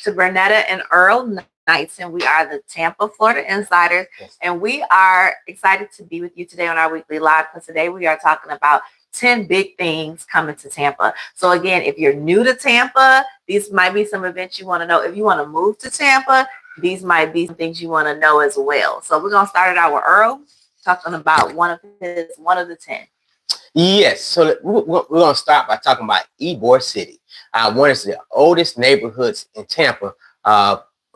to Bernetta and Earl Knights, and we are the Tampa, Florida Insiders. Yes. And we are excited to be with you today on our weekly live, because today we are talking about 10 big things coming to Tampa. So again, if you're new to Tampa, these might be some events you want to know. If you want to move to Tampa, these might be some things you want to know as well. So we're going to start it out with Earl, talking about one of the 10. Yes, so we're going to start by talking about Ybor City. One of the oldest neighborhoods in Tampa.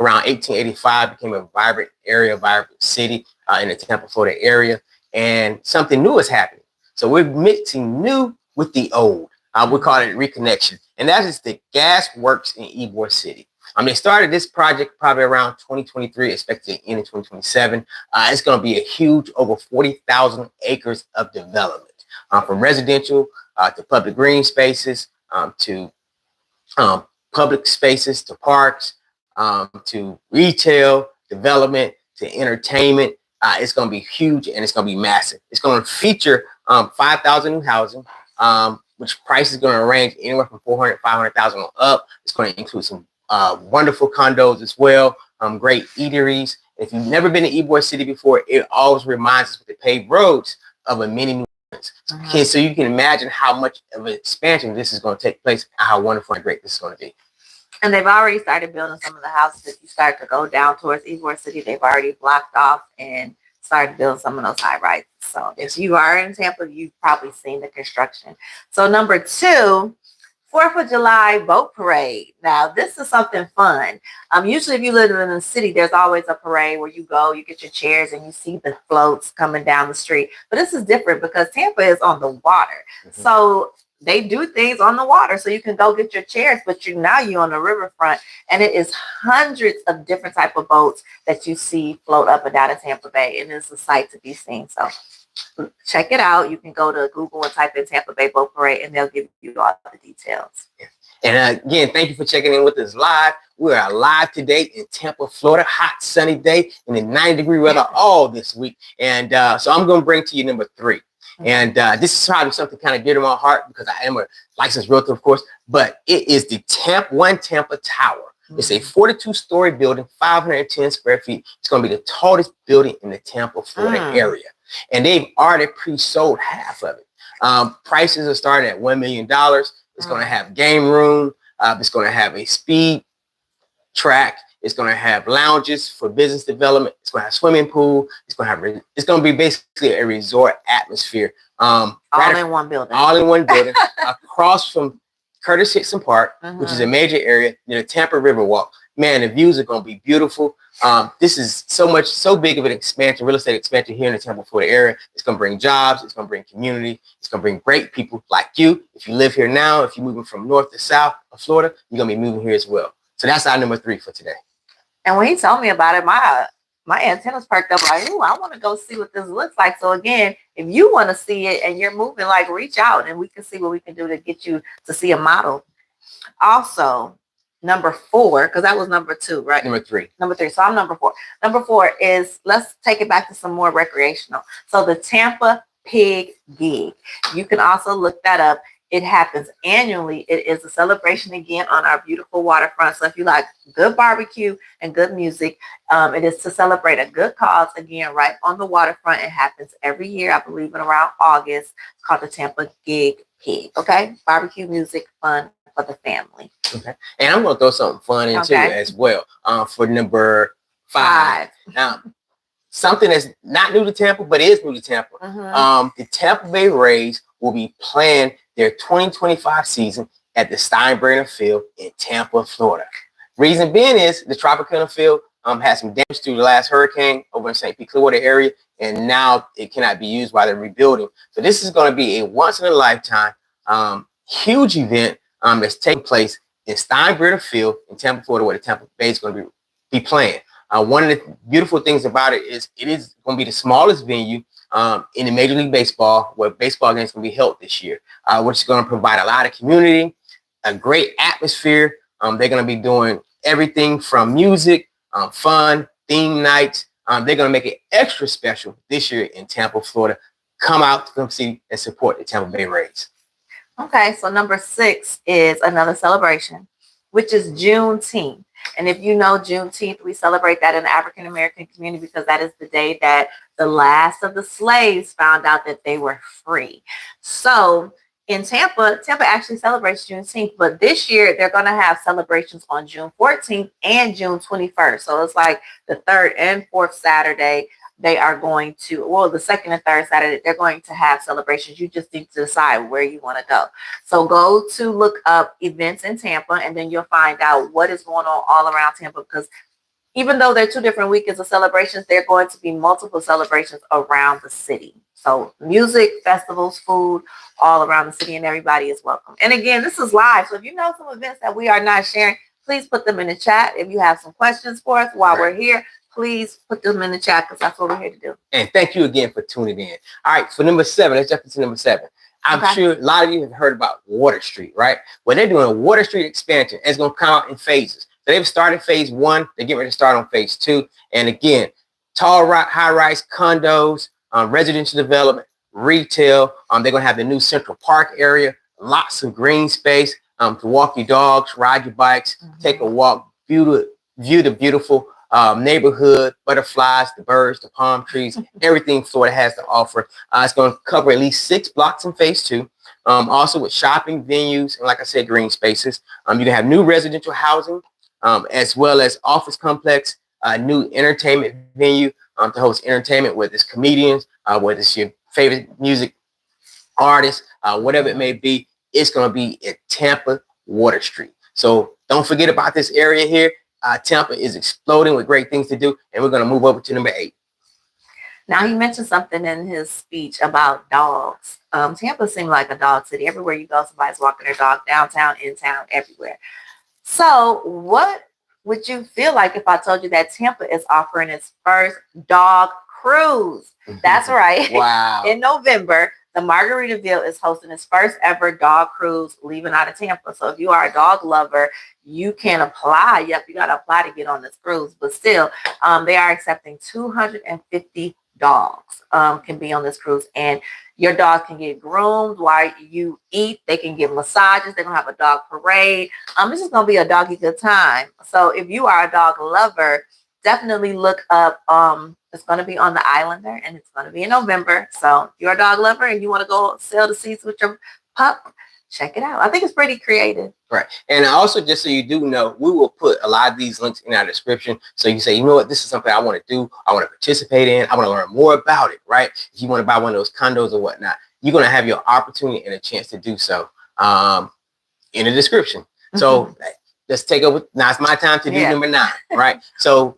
Around 1885, became a vibrant city in the Tampa, Florida area. And something new is happening. So we're mixing new with the old. We call it reconnection. And that is the gas works in Ybor City. They started this project probably around 2023, expected to end in 2027. It's going to be a huge, over 40,000 acres of development. From residential to public green spaces, to public spaces, to parks, to retail, development, to entertainment. It's going to be huge, and it's going to be massive. It's going to feature 5,000 new housing, which price is going to range anywhere from 400, 500,000 on up. It's going to include some wonderful condos as well, great eateries. If you've never been to Ybor City before, it always reminds us with the paved roads of a mini New Orleans. Okay, so you can imagine how much of an expansion this is going to take place, and how wonderful and great this is going to be. And they've already started building some of the houses. If you start to go down towards Ybor City, they've already blocked off and started building some of those high rises. So if you are in Tampa, you've probably seen the construction. So number 2, 4th of July boat parade. Now, this is something fun. Usually if you live in a city, there's always a parade where you go, you get your chairs, and you see the floats coming down the street. But this is different because Tampa is on the water. Mm-hmm. So they do things on the water, so you can go get your chairs, but now you're on the riverfront, and it is hundreds of different type of boats that you see float up and down in Tampa Bay, and it's a sight to be seen. So check it out. You can go to Google and type in Tampa Bay Boat Parade, and they'll give you all the details. And again, thank you for checking in with us live. We are live today in Tampa, Florida. Hot, sunny day, and in 90-degree weather all this week. And so I'm going to bring to you number 3. And this is probably something kind of dear to my heart because I am a licensed realtor, of course, but it is the Tampa Tower. It's a 42-story building, 510 square feet. It's going to be the tallest building in the Tampa, Florida area. And they've already pre-sold half of it. Prices are starting at $1 million. It's going to have game room. It's going to have a speed track. It's going to have lounges for business development. It's going to have swimming pool. It's going to be basically a resort atmosphere. All in one building. All in one building, across from Curtis Hickson Park, which is a major area near the Tampa Riverwalk. Man, the views are going to be beautiful. This is so big of an expansion, real estate expansion here in the Tampa, Florida area. It's going to bring jobs. It's going to bring community. It's going to bring great people like you. If you live here now, if you're moving from north to south of Florida, you're going to be moving here as well. So that's our number 3 for today. And when he told me about it, my antennas perked up like, ooh, I want to go see what this looks like. So again, if you want to see it and you're moving, like, reach out and we can see what we can do to get you to see a model. Also, number 4, because that was number 2, right? Number 3. Number 3. So I'm number 4. Number 4 is, let's take it back to some more recreational. So the Tampa Pig Gig. You can also look that up. It happens annually. It is a celebration again on our beautiful waterfront. So if you like good barbecue and good music, it is to celebrate a good cause again right on the waterfront. It happens every year, I believe, in around August. It's called the Tampa Gig Pig. Okay, barbecue, music, fun for the family. Okay, and I'm gonna throw something fun in too as well. For number 5. Something that's not new to Tampa, but is new to Tampa. The Tampa Bay Rays will be playing their 2025 season at the Steinbrenner Field in Tampa, Florida. Reason being is the Tropicana Field had some damage through the last hurricane over in St. Pete, Clearwater area, and now it cannot be used while they're rebuilding. So this is going to be a once-in-a-lifetime huge event that's taking place in Steinbrenner Field in Tampa, Florida, where the Tampa Bay is going to be playing. One of the beautiful things about it is going to be the smallest venue in the Major League Baseball, where baseball games can be held this year, which is going to provide a lot of community, a great atmosphere. They're going to be doing everything from music, fun, theme nights. They're going to make it extra special this year in Tampa, Florida. Come out to come see and support the Tampa Bay Rays. Okay, so number 6 is another celebration, which is Juneteenth. And if you know Juneteenth, we celebrate that in the African American community because that is the day that the last of the slaves found out that they were free. So in Tampa actually celebrates Juneteenth, but this year they're going to have celebrations on June 14th and June 21st. So it's like the third and fourth Saturday. They are going to, well, the second and third Saturday, they're going to have celebrations. You just need to decide where you want to go. So go to look up events in Tampa, and then you'll find out what is going on all around Tampa, because even though they're 2 different weekends of celebrations, there are going to be multiple celebrations around the city. So music, festivals, food, all around the city, and everybody is welcome. And again, this is live. So if you know some events that we are not sharing, please put them in the chat. If you have some questions for us while we're here, please put them in the chat because that's what we're here to do. And thank you again for tuning in. All right, for number 7, let's jump into number 7. I'm sure a lot of you have heard about Water Street, right? Well, they're doing a Water Street expansion. It's going to come out in phases. So they've started phase 1. They're getting ready to start on phase 2. And again, tall, high-rise condos, residential development, retail. They're going to have the new Central Park area, lots of green space to walk your dogs, ride your bikes, take a walk, view the beautiful neighborhood, butterflies, the birds, the palm trees, everything Florida has to offer. It's going to cover at least 6 blocks in phase 2. Also with shopping venues and, like I said, green spaces. You can have new residential housing as well as office complex, new entertainment venue to host entertainment, whether it's comedians, whether it's your favorite music artist, whatever it may be. It's going to be at Tampa Water Street. So don't forget about this area here. Tampa is exploding with great things to do, and we're going to move over to number 8. Now, he mentioned something in his speech about dogs. Tampa seems like a dog city. Everywhere you go, somebody's walking their dog, downtown, in town, everywhere. So what would you feel like if I told you that Tampa is offering its first dog cruise? That's right. Wow. In November, the Margaritaville is hosting its first ever dog cruise leaving out of Tampa. So if you are a dog lover, you can apply. Yep, you got to apply to get on this cruise. But still, they are accepting 250 dogs can be on this cruise. And your dog can get groomed while you eat. They can get massages. They're going to have a dog parade. This is going to be a doggy good time. So if you are a dog lover, definitely look up. It's going to be on the Islander, and it's going to be in November. So if you're a dog lover and you want to go sail the seas with your pup, check it out. I think it's pretty creative. Right. And also, just so you do know, we will put a lot of these links in our description. So you say, you know what, this is something I want to do. I want to participate in. I want to learn more about it, right? If you want to buy one of those condos or whatnot, you're going to have your opportunity and a chance to do so in the description. So let's take over. Now it's my time to do number 9, right? So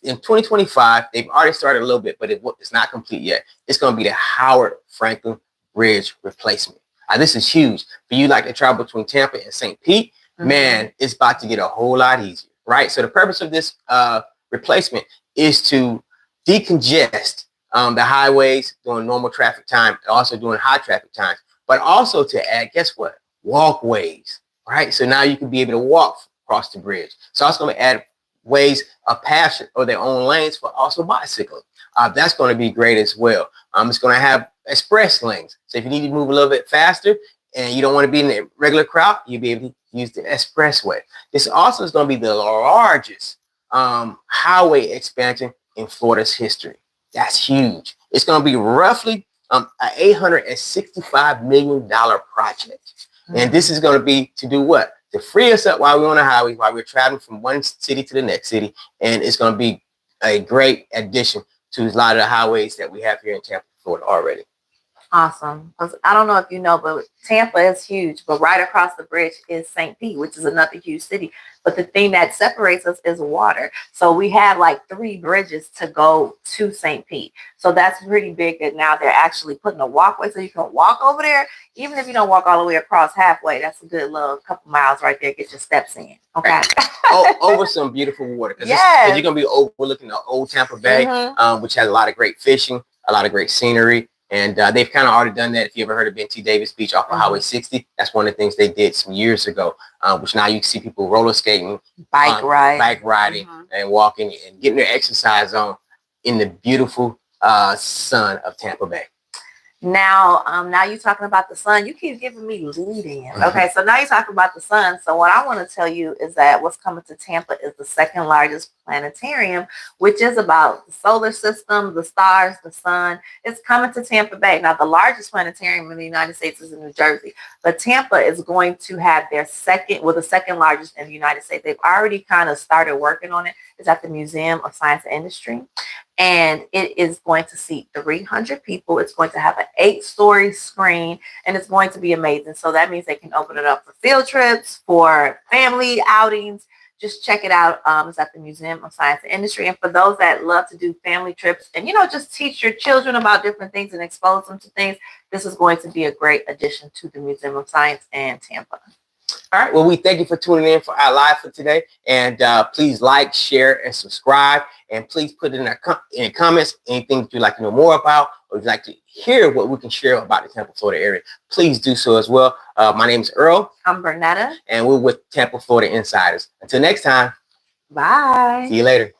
in 2025, they've already started a little bit, but it's not complete yet. It's going to be the Howard Franklin Bridge replacement. This is huge. For you like to travel between Tampa and St. Pete, man, it's about to get a whole lot easier, right? So the purpose of this replacement is to decongest the highways during normal traffic time and also during high traffic times, but also to add, guess what? Walkways, right? So now you can be able to walk across the bridge. So it's going to add ways of passage or their own lanes for also bicycling. That's going to be great as well. It's going to have express lanes. So if you need to move a little bit faster and you don't want to be in the regular crowd, you'll be able to use the expressway. This also is going to be the largest highway expansion in Florida's history. That's huge. It's going to be roughly an $865 million project. And this is going to be to do what? To free us up while we're on the highway, while we're traveling from one city to the next city. And it's going to be a great addition to a lot of the highways that we have here in Tampa, Florida already. Awesome. I don't know if you know, but Tampa is huge, but right across the bridge is St. Pete, which is another huge city. But the thing that separates us is water. So we have like 3 bridges to go to St. Pete. So that's pretty big that now they're actually putting a walkway so you can walk over there. Even if you don't walk all the way across halfway, that's a good little couple miles right there. Get your steps in. Okay. Over some beautiful water. Because you're going to be overlooking the old Tampa Bay, which has a lot of great fishing, a lot of great scenery. And they've kind of already done that. If you ever heard of Benty Davis Beach off of Highway 60, that's one of the things they did some years ago, which now you can see people roller skating, bike riding, and walking and getting their exercise on in the beautiful sun of Tampa Bay. Now, now you're talking about the sun. You keep giving me lead-ins. Okay, so now you're talking about the sun. So what I want to tell you is that what's coming to Tampa is the second largest planetarium, which is about the solar system, the stars, the sun. It's coming to Tampa Bay. Now, the largest planetarium in the United States is in New Jersey, but Tampa is going to have their second, well, the second largest in the United States. They've already kind of started working on it. It's at the Museum of Science and Industry. And it is going to seat 300 people. It's going to have an 8-story screen, and it's going to be amazing. So that means they can open it up for field trips, for family outings. Just check it out. It's at the Museum of Science and Industry. And for those that love to do family trips and, just teach your children about different things and expose them to things, this is going to be a great addition to the Museum of Science and Tampa. All right. Well, we thank you for tuning in for our live for today. And please like, share, and subscribe. And please put in the comments anything that you'd like to know more about, or you'd like to hear what we can share about the Tampa, Florida area. Please do so as well. My name is Earl. I'm Bernetta. And we're with Tampa, Florida Insiders. Until next time. Bye. See you later.